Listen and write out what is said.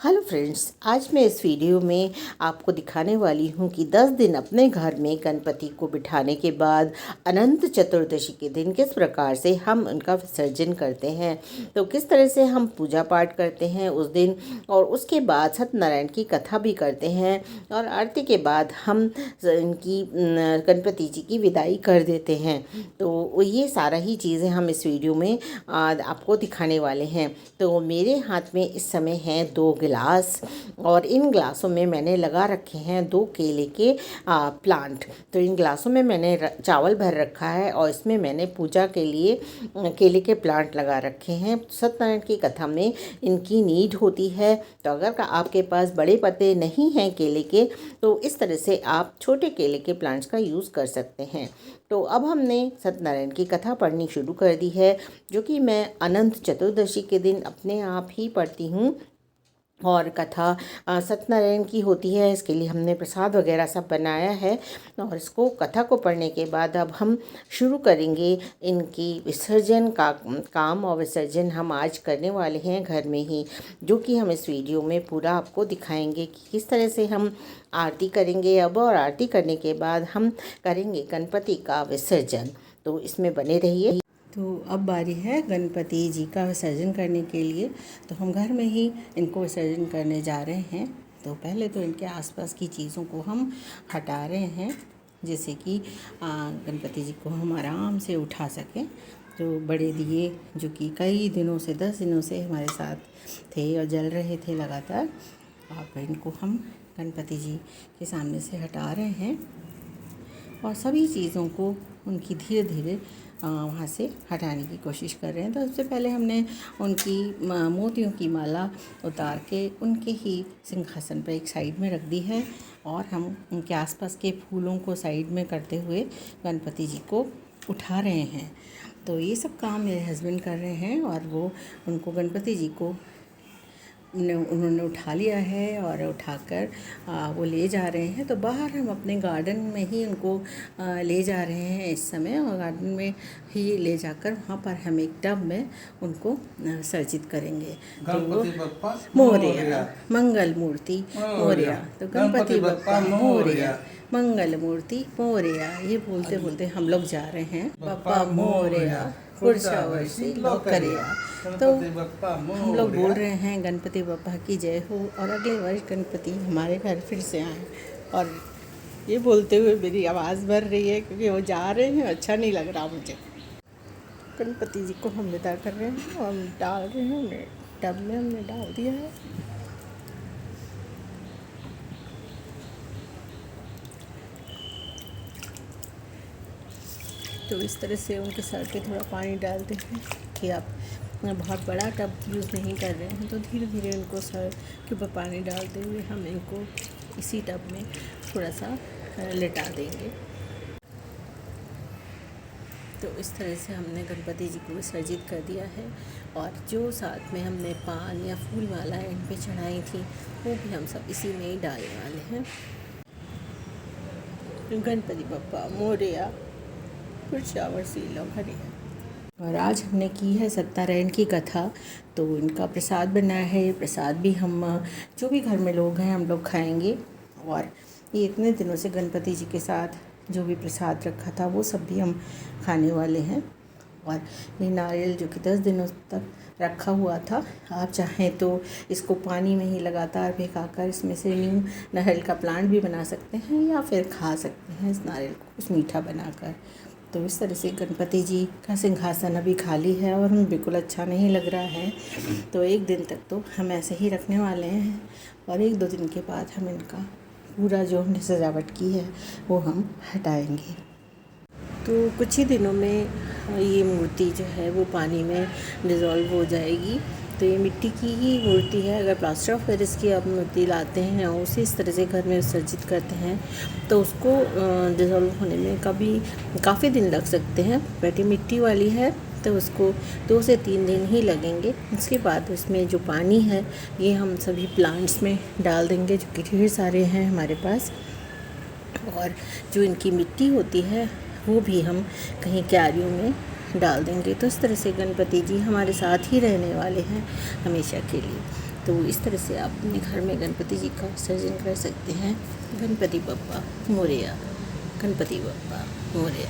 Hello friends, आज मैं इस वीडियो में आपको दिखाने वाली हूँ कि 10 दिन अपने घर में गणपति को बिठाने के बाद अनंत चतुर्दशी के दिन किस प्रकार से हम उनका विसर्जन करते हैं। तो किस तरह से हम पूजा पाठ करते हैं उस दिन, और उसके बाद सत्यनारायण की कथा भी करते हैं, और आरती के बाद हम इनकी गणपति जी की विदाई कर देते हैं। तो ये सारा ही चीज़ें हम इस वीडियो में आपको दिखाने वाले हैं। तो मेरे हाथ में इस समय हैं 2 गिलास, और इन ग्लासों में मैंने लगा रखे हैं 2 केले के प्लांट। तो इन ग्लासों में मैंने चावल भर रखा है, और इसमें मैंने पूजा के लिए केले के प्लांट लगा रखे हैं। सत्यनारायण की कथा में इनकी नीड होती है। तो अगर आपके पास बड़े पत्ते नहीं हैं केले के, तो इस तरह से आप छोटे केले के प्लांट्स का यूज़ कर सकते हैं। तो अब हमने सत्यनारायण की कथा पढ़नी शुरू कर दी है, जो कि मैं अनंत चतुर्दशी के दिन अपने आप ही पढ़ती हूँ। और कथा सत्यनारायण की होती है, इसके लिए हमने प्रसाद वगैरह सब बनाया है। और इसको कथा को पढ़ने के बाद अब हम शुरू करेंगे इनकी विसर्जन का काम। और विसर्जन हम आज करने वाले हैं घर में ही, जो कि हम इस वीडियो में पूरा आपको दिखाएंगे कि किस तरह से हम आरती करेंगे अब। और आरती करने के बाद हम करेंगे गणपति का विसर्जन। तो इसमें बने रहिए। तो अब बारी है गणपति जी का विसर्जन करने के लिए। तो हम घर में ही इनको विसर्जन करने जा रहे हैं। तो पहले तो इनके आसपास की चीज़ों को हम हटा रहे हैं, जैसे कि गणपति जी को हम आराम से उठा सकें। तो बड़े दिए जो कि कई दिनों से 10 दिनों से हमारे साथ थे और जल रहे थे लगातार, अब इनको हम गणपति जी के सामने से हटा रहे हैं। और सभी चीज़ों को उनकी धीरे धीरे वहाँ से हटाने की कोशिश कर रहे हैं। तो सबसे पहले हमने उनकी मोतियों की माला उतार के उनके ही सिंहासन पर एक साइड में रख दी है, और हम उनके आसपास के फूलों को साइड में करते हुए गणपति जी को उठा रहे हैं। तो ये सब काम मेरे हस्बैंड कर रहे हैं, और वो उनको गणपति जी को उन्होंने उठा लिया है और उठाकर वो ले जा रहे हैं। तो बाहर हम अपने गार्डन में ही उनको ले जा रहे हैं इस समय, और गार्डन में ही ले जाकर वहाँ पर हम एक टब में उनको विसर्जित करेंगे। तो मोरया, मंगल मूर्ति मोरया। तो गणपति बप्पा मोरया, मंगल मूर्ति मोरया, ये बोलते बोलते हम लोग जा रहे हैं। बप्पा मोरया, पुरसा वर्षी लौकरिया। तो हम लोग बोल रहे हैं गणपति बप्पा की जय हो, और अगले वर्ष गणपति हमारे घर फिर से आए। और ये बोलते हुए मेरी आवाज़ भर रही है, क्योंकि वो जा रहे हैं, अच्छा नहीं लग रहा मुझे। गणपति जी को हम विदा कर रहे हैं, और हम डाल रहे हैं उन्हें टब में, हमने डाल दिया है। तो इस तरह से उनके सर पे थोड़ा पानी डालते हैं कि आप बहुत बड़ा टब यूज़ नहीं कर रहे हैं। तो धीरे धीरे उनको सर के ऊपर पानी डालते हुए हम इनको इसी टब में थोड़ा सा लेटा देंगे। तो इस तरह से हमने गणपति जी को विसर्जित कर दिया है, और जो साथ में हमने पान या फूल माला इन पे चढ़ाई थी, वो भी हम सब इसी में ही डालने वाले हैं। गणपति बप्पा मोरया, और आज हमने की है सत्यनारायण की कथा। तो इनका प्रसाद बनाया है। ये प्रसाद भी हम जो भी घर में लोग हैं हम लोग खाएंगे। और ये इतने दिनों से गणपति जी के साथ जो भी प्रसाद रखा था वो सब भी हम खाने वाले हैं। और ये नारियल जो कि 10 दिनों तक रखा हुआ था, आप चाहें तो इसको पानी में ही लगातार भिगाकर इसमें से न्यू नारियल का प्लांट भी बना सकते हैं, या फिर खा सकते हैं इस नारियल को कुछ मीठा बनाकर। तो इस तरह से गणपति जी का सिंहासन अभी खाली है, और हमें बिल्कुल अच्छा नहीं लग रहा है। तो 1 दिन तक तो हम ऐसे ही रखने वाले हैं, और 1-2 दिन के बाद हम इनका पूरा जो हमने सजावट की है वो हम हटाएंगे। तो कुछ ही दिनों में ये मूर्ति जो है वो पानी में डिज़ोल्व हो जाएगी। तो ये मिट्टी की ही मूर्ति है। अगर प्लास्टर ऑफ पेरिस की आप मूर्ति लाते हैं और उसे इस तरह से घर में विसर्जित करते हैं, तो उसको डिज़ोल्व होने में काफ़ी दिन लग सकते हैं। बट ये मिट्टी वाली है, तो उसको 2 से 3 दिन ही लगेंगे। उसके बाद उसमें जो पानी है ये हम सभी प्लांट्स में डाल देंगे, जो कि ढेर सारे हैं हमारे पास। और जो इनकी मिट्टी होती है वो भी हम कहीं क्यारियों में डाल देंगे। तो इस तरह से गणपति जी हमारे साथ ही रहने वाले हैं हमेशा के लिए। तो इस तरह से आप अपने घर में गणपति जी का विसर्जन कर सकते हैं। गणपति बप्पा मोरया, गणपति बप्पा मोरया।